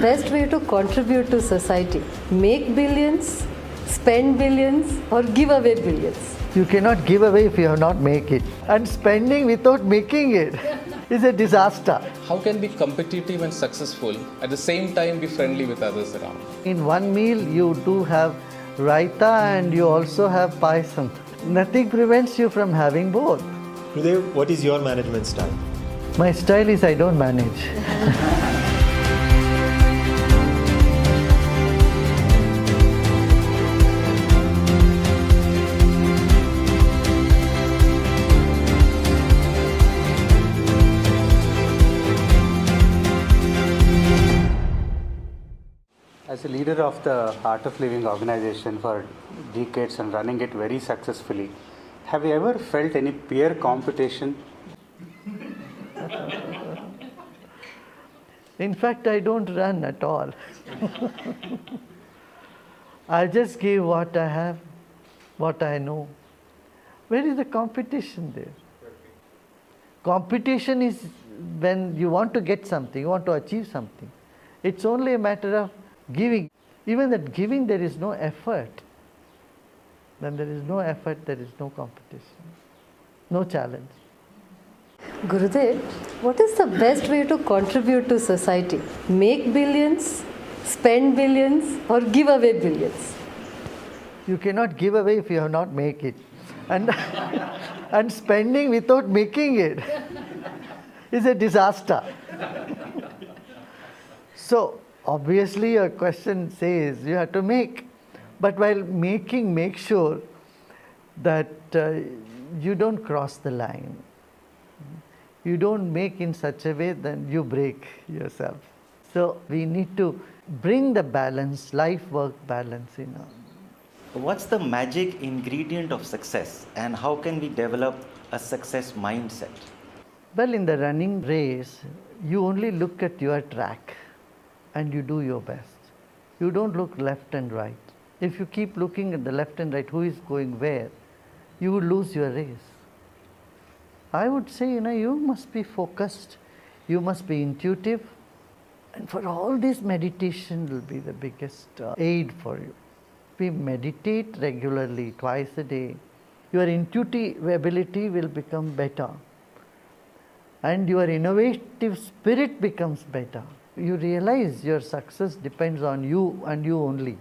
best way to contribute to society? Make billions, spend billions, or give away billions? You cannot give away if you have not make it. And spending without making it is a disaster. How can be competitive and successful at the same time be friendly with others around? In one meal you do have raita and you also have payasam. Nothing prevents you from having both. Gүrүдэв, what is your management style? My style is I don't manage. As a leader of the Art of Living organization for decades and running it very successfully, have you ever felt any peer competition? In fact, I don't run at all. I just give what I have, what I know. Where is the competition there? Competition is when you want to get something, you want to achieve something. It's only a matter of giving. Even that giving, there is no effort. When there is no effort, there is no competition, no challenge. Gurudev, what is the best way to contribute to society? Make billions, spend billions, or give away billions? You cannot give away if you have not make it. And, and spending without making it is a disaster. So, obviously your question says you have to make. But while making, make sure that you don't cross the line. You don't make in such a way that you break yourself. So we need to bring the balance, life-work balance in. What's the magic ingredient of success and how can we develop a success mindset? Well, in the running race, you only look at your track and you do your best. You don't look left and right. If you keep looking at the left and right, who is going where, you will lose your race. I would say, you must be focused, you must be intuitive, and for all this, meditation will be the biggest aid for you. We meditate regularly, twice a day. Your intuitive ability will become better, and your innovative spirit becomes better. You realize your success depends on you and you only.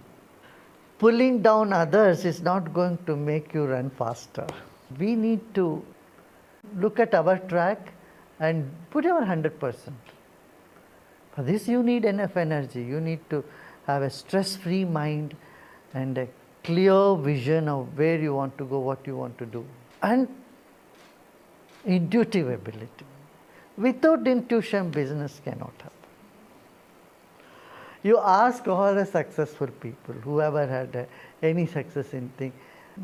Pulling down others is not going to make you run faster. We need to look at our track and put our 100%. For this you need enough energy. You need to have a stress-free mind and a clear vision of where you want to go, what you want to do. And intuitive ability. Without intuition, business cannot happen. You ask all the successful people, whoever had any success in thing,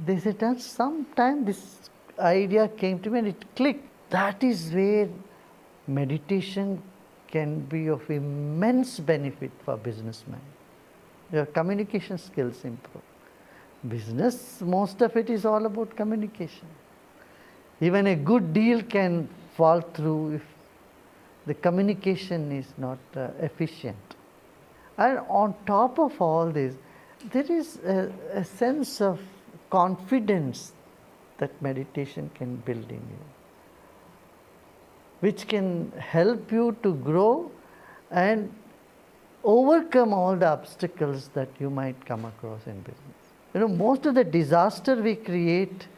they said, sometime this idea came to me and it clicked. That is where meditation can be of immense benefit for businessmen. Your communication skills improve. Business, most of it is all about communication. Even a good deal can fall through if the communication is not efficient. And on top of all this, there is a sense of confidence that meditation can build in you, which can help you to grow and overcome all the obstacles that you might come across in business. Most of the disaster we create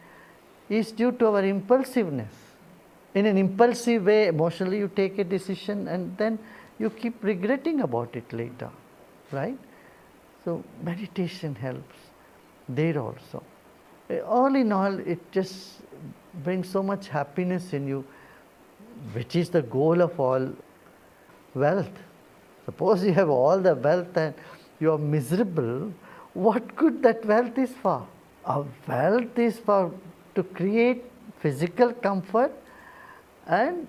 is due to our impulsiveness. In an impulsive way, emotionally you take a decision and then you keep regretting about it later, right? So meditation helps there also. All in all, it just brings so much happiness in you, which is the goal of all wealth. Suppose you have all the wealth and you are miserable, what good that wealth is for? Our wealth is for to create physical comfort and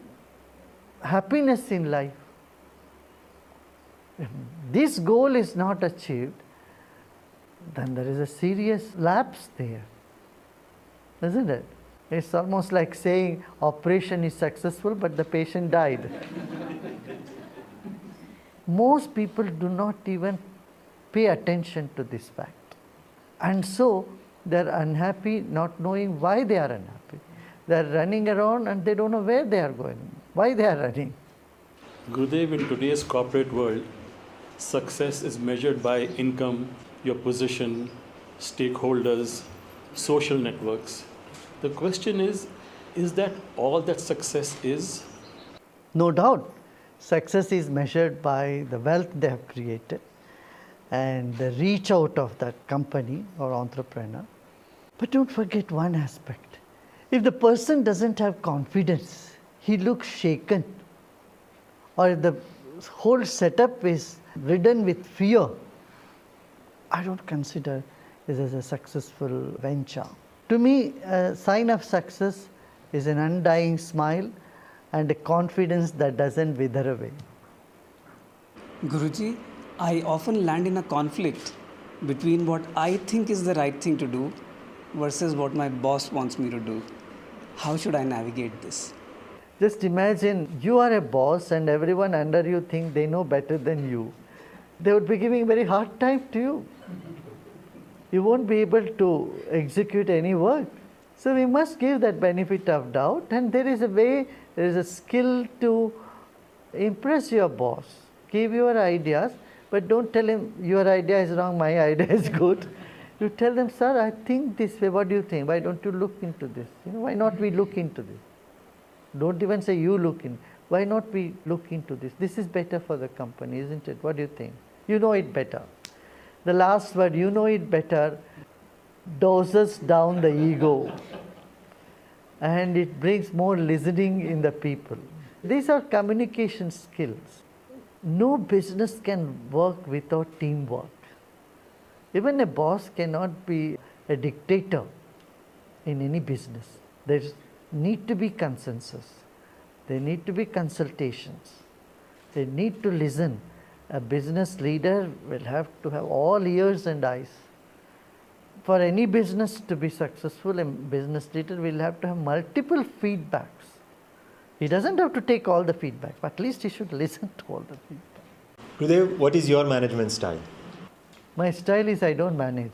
happiness in life. If this goal is not achieved, then there is a serious lapse there, isn't it? It's almost like saying operation is successful but the patient died. Most people do not even pay attention to this fact. And so they are unhappy, not knowing why they are unhappy. They are running around and they don't know where they are going, why they are running. Gurudev, in today's corporate world, success is measured by income, your position, stakeholders, social networks. The question is that all that success is? No doubt, success is measured by the wealth they have created and the reach out of that company or entrepreneur. But don't forget one aspect. If the person doesn't have confidence, he looks shaken, or if the whole setup is ridden with fear, I don't consider this as a successful venture. To me, a sign of success is an undying smile and a confidence that doesn't wither away. Guruji, I often land in a conflict between what I think is the right thing to do versus what my boss wants me to do. How should I navigate this? Just imagine you are a boss and everyone under you think they know better than you. They would be giving very hard time to you. You won't be able to execute any work. So we must give that benefit of doubt, and there is a way, there is a skill to impress your boss. Give your ideas, but don't tell him your idea is wrong, my idea is good. You tell them, sir, I think this way, what do you think? Why don't you look into this? Why not we look into this? Don't even say you look in. Why not we look into this? This is better for the company, isn't it? What do you think? You know it better. The last word, you know it better, doses down the ego and it brings more listening in the people. These are communication skills. No business can work without teamwork. Even a boss cannot be a dictator in any business. There need to be consensus. There need to be consultations. They need to listen. A business leader will have to have all ears and eyes. For any business to be successful, a business leader will have to have multiple feedbacks. He doesn't have to take all the feedback, but at least he should listen to all the feedback. Gurudev, what is your management style? My style is I don't manage.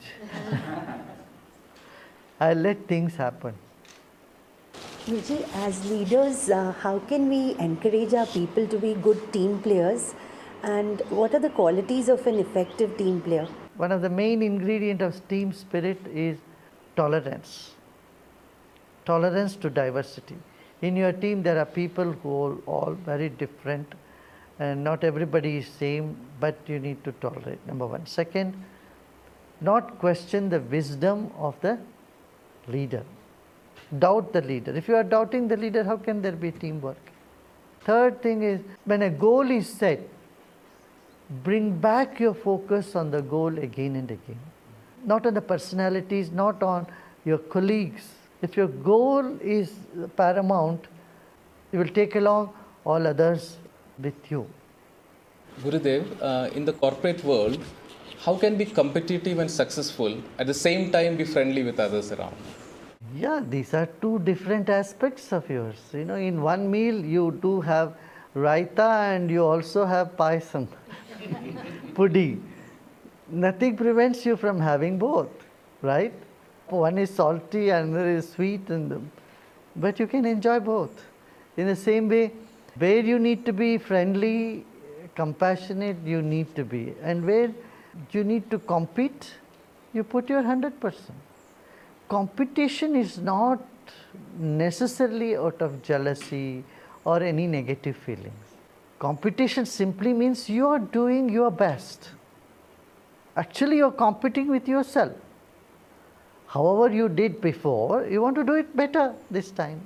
I let things happen. Guruji, as leaders, how can we encourage our people to be good team players? And what are the qualities of an effective team player? One of the main ingredients of team spirit is tolerance. Tolerance to diversity. In your team, there are people who are all very different, and not everybody is same, but you need to tolerate, number one. Second, not question the wisdom of the leader. Doubt the leader. If you are doubting the leader, how can there be teamwork? Third thing is, when a goal is set, bring back your focus on the goal again and again. Not on the personalities, not on your colleagues. If your goal is paramount, you will take along all others with you. Gurudev, in the corporate world, how can be competitive and successful at the same time be friendly with others around? Yeah, these are two different aspects of yours. In one meal you do have raita and you also have paisam, pudding. Nothing prevents you from having both, right? One is salty and another is sweet, but you can enjoy both. In the same way, where you need to be friendly, compassionate, you need to be. And where you need to compete, you put your 100%. Competition is not necessarily out of jealousy or any negative feelings. Competition simply means you are doing your best. Actually, you are competing with yourself. However you did before, you want to do it better this time,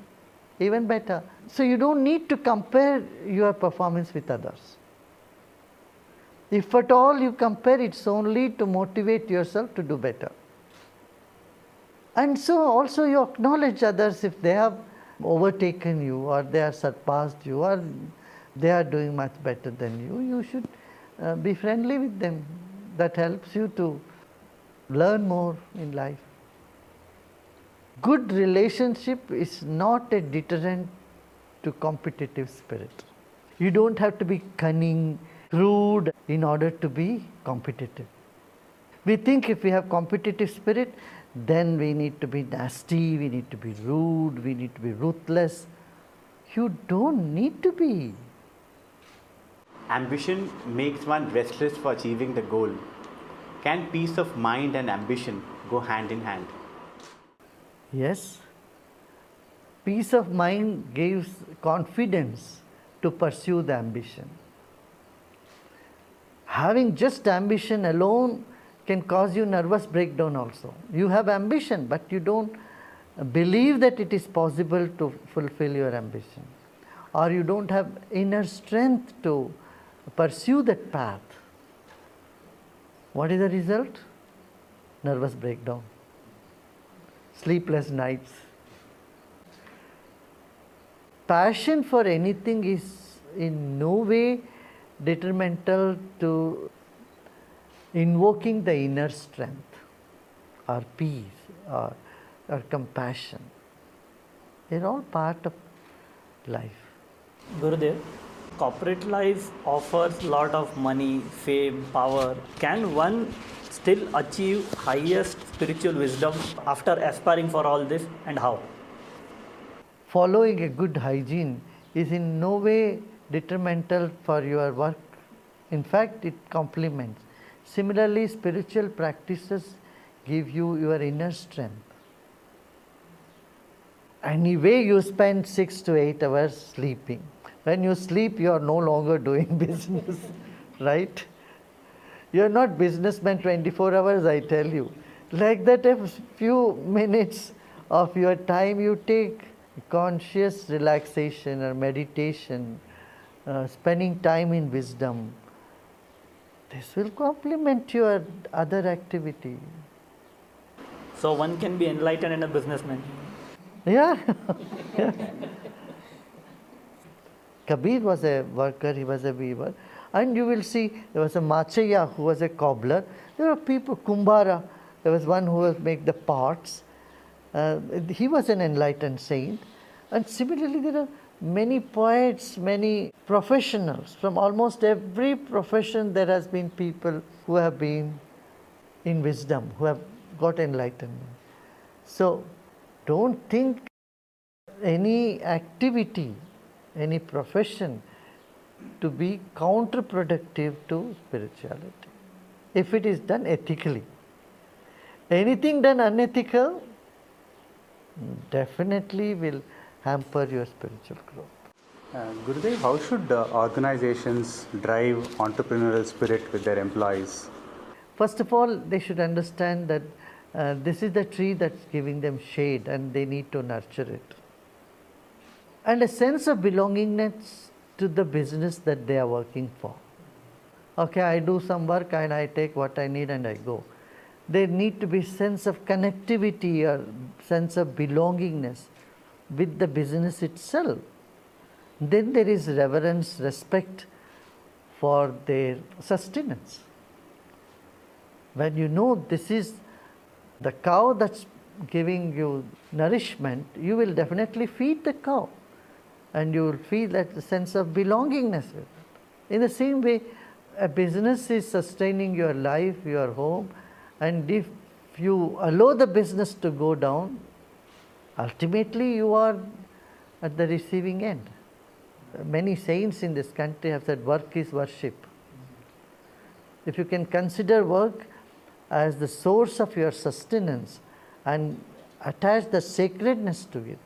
even better. So you don't need to compare your performance with others. If at all you compare, it's only to motivate yourself to do better. And so also you acknowledge others if they have overtaken you or they have surpassed you or they are doing much better than you. You should be friendly with them. That helps you to learn more in life. Good relationship is not a deterrent to competitive spirit. You don't have to be cunning, crude in order to be competitive. We think if we have competitive spirit, then we need to be nasty, we need to be rude, we need to be ruthless. You don't need to be. Ambition makes one restless for achieving the goal. Can peace of mind and ambition go hand in hand? Yes. Peace of mind gives confidence to pursue the ambition. Having just ambition alone can cause you nervous breakdown also. You have ambition, but you don't believe that it is possible to fulfill your ambition, or you don't have inner strength to pursue that path. What is the result? Nervous breakdown, sleepless nights. Passion for anything is in no way detrimental to invoking the inner strength or peace or compassion. They're all part of life. Gurudev, corporate life offers a lot of money, fame, power. Can one still achieve highest spiritual wisdom after aspiring for all this, and how? Following a good hygiene is in no way detrimental for your work. In fact, it complements. Similarly, spiritual practices give you your inner strength. Anyway, you spend 6 to 8 hours sleeping. When you sleep, you are no longer doing business, right? You are not businessman 24 hours, I tell you. Like that, a few minutes of your time you take conscious relaxation or meditation, spending time in wisdom. This will complement your other activity. So one can be enlightened and a businessman. Yeah. Kabir was a worker, he was a weaver. And you will see there was a Machaya who was a cobbler. There were people, Kumbara, there was one who would make the pots. He was an enlightened saint. And similarly, there are many poets, many professionals. From almost every profession, there has been people who have been in wisdom, who have got enlightenment. So, don't think any activity, any profession to be counterproductive to spirituality, if it is done ethically. Anything done unethical definitely will hamper your spiritual growth. Gurudev, how should organizations drive entrepreneurial spirit with their employees? First of all, they should understand that this is the tree that's giving them shade and they need to nurture it. And a sense of belongingness to the business that they are working for. Okay, I do some work and I take what I need and I go. There need to be sense of connectivity or sense of belongingness with the business itself. Then there is reverence, respect for their sustenance. When you know this is the cow that's giving you nourishment, you will definitely feed the cow and you will feel that sense of belongingness with it. In the same way, a business is sustaining your life, your home, and if you allow the business to go down, ultimately you are at the receiving end. Many saints in this country have said work is worship. If you can consider work as the source of your sustenance and attach the sacredness to it,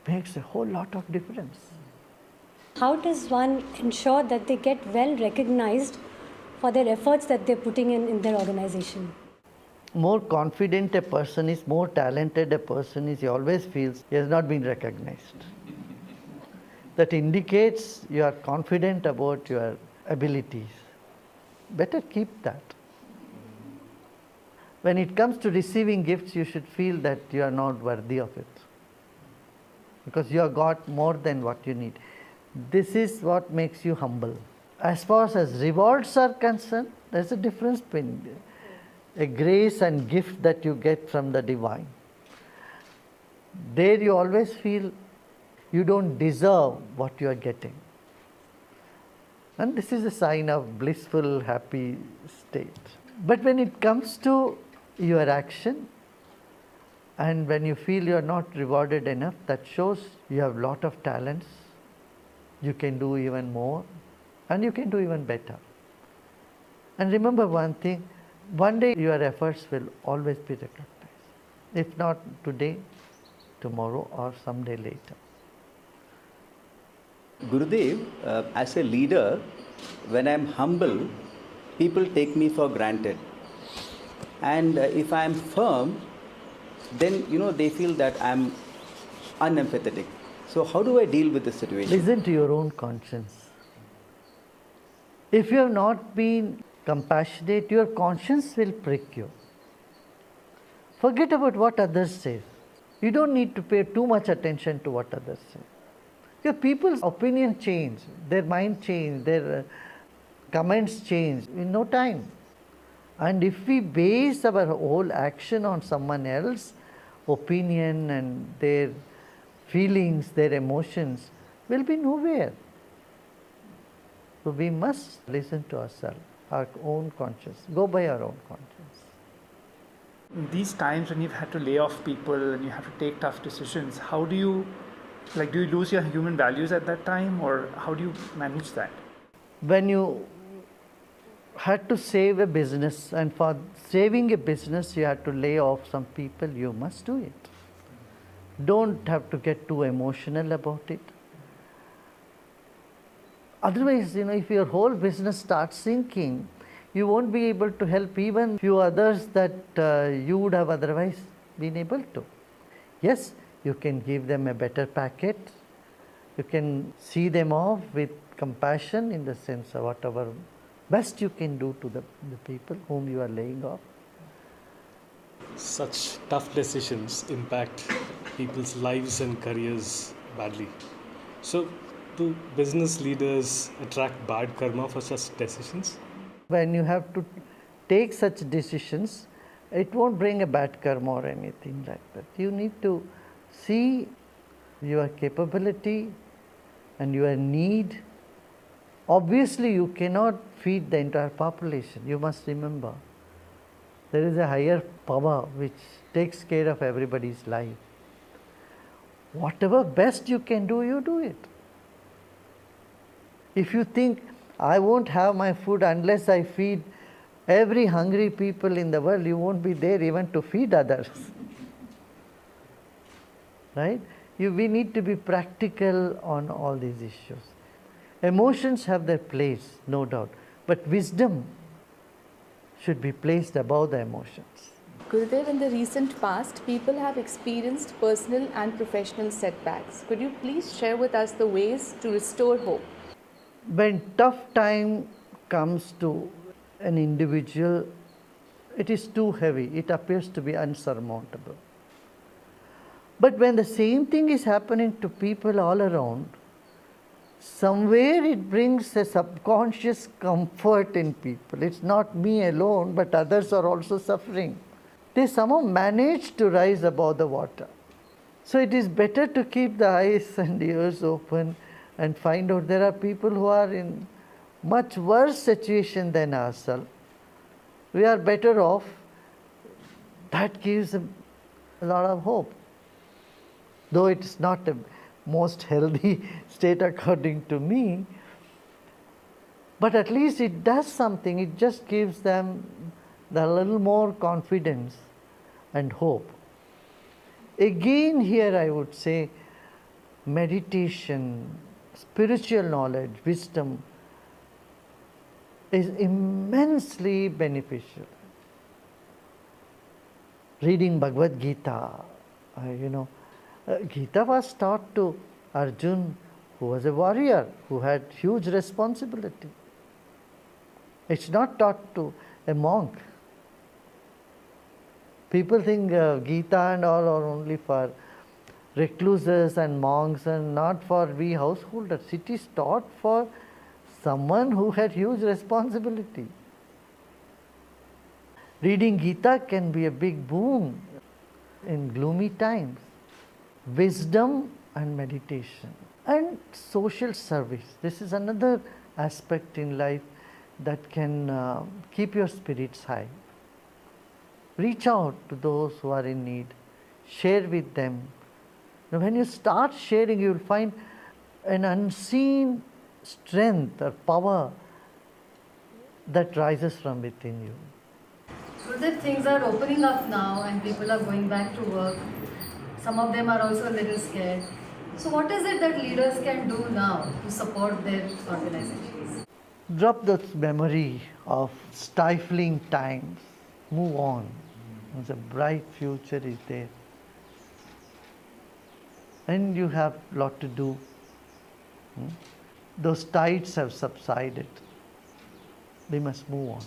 makes a whole lot of difference. How does one ensure that they get well recognized for their efforts that they're putting in their organization? More confident a person is, more talented a person is, he always feels he has not been recognized. That indicates you are confident about your abilities. Better keep that. When it comes to receiving gifts, you should feel that you are not worthy of it, because you have got more than what you need. This is what makes you humble. As far as rewards are concerned, there's a difference between a grace and gift that you get from the divine. There you always feel you don't deserve what you are getting. And this is a sign of blissful, happy state. But when it comes to your action, and when you feel you are not rewarded enough, that shows you have a lot of talents, you can do even more, and you can do even better. And remember one thing, one day your efforts will always be recognized. If not today, tomorrow or someday later. Gurudev, as a leader, when I'm humble, people take me for granted. And if I'm firm, then they feel that I'm unempathetic. So how do I deal with this situation? Listen to your own conscience. If you have not been compassionate, your conscience will prick you. Forget about what others say. You don't need to pay too much attention to what others say. Your people's opinion change, their mind change, their comments change in no time. And if we base our whole action on someone else's opinion and their feelings, their emotions, we'll be nowhere. So we must listen to ourselves, our own conscience, go by our own conscience. In these times when you've had to lay off people and you have to take tough decisions, how do you lose your human values at that time, or how do you manage that? When you had to save a business, and for saving a business you had to lay off some people, you must do it. Don't have to get too emotional about it. Otherwise, if your whole business starts sinking, you won't be able to help even few others that you would have otherwise been able to. Yes, you can give them a better packet. You can see them off with compassion, in the sense of whatever best you can do to the people whom you are laying off. Such tough decisions impact people's lives and careers badly. So, do business leaders attract bad karma for such decisions? When you have to take such decisions, it won't bring a bad karma or anything like that. You need to see your capability and your need. Obviously, you cannot feed the entire population. You must remember, there is a higher power which takes care of everybody's life. Whatever best you can do, you do it. If you think, I won't have my food unless I feed every hungry people in the world, you won't be there even to feed others. Right? We need to be practical on all these issues. Emotions have their place, no doubt, but wisdom should be placed above the emotions. Gurudev, in the recent past, people have experienced personal and professional setbacks. Could you please share with us the ways to restore hope? When tough time comes to an individual, it is too heavy. It appears to be unsurmountable. But when the same thing is happening to people all around, somewhere it brings a subconscious comfort in people. It's not me alone, but others are also suffering. They somehow manage to rise above the water. So it is better to keep the eyes and ears open and find out there are people who are in much worse situation than ourselves. We are better off. That gives a lot of hope. Though it is not a most healthy state according to me, but at least it does something. It just gives them a little more confidence and hope. Again, here I would say meditation, spiritual knowledge, wisdom is immensely beneficial. Reading Bhagavad Gita, Gita was taught to Arjun, who was a warrior, who had huge responsibility. It's not taught to a monk. People think Gita and all are only for recluses and monks and not for we householders. It is taught for someone who had huge responsibility. Reading Gita can be a big boon in gloomy times. Wisdom and meditation and social service. This is another aspect in life that can keep your spirits high. Reach out to those who are in need, share with them. Now, when you start sharing, you will find an unseen strength or power that rises from within you. Gurdev, things are opening up now and people are going back to work. Some of them are also a little scared. So what is it that leaders can do now to support their organizations? Drop that memory of stifling times. Move on. The bright future is there. And you have a lot to do. Those tides have subsided. We must move on.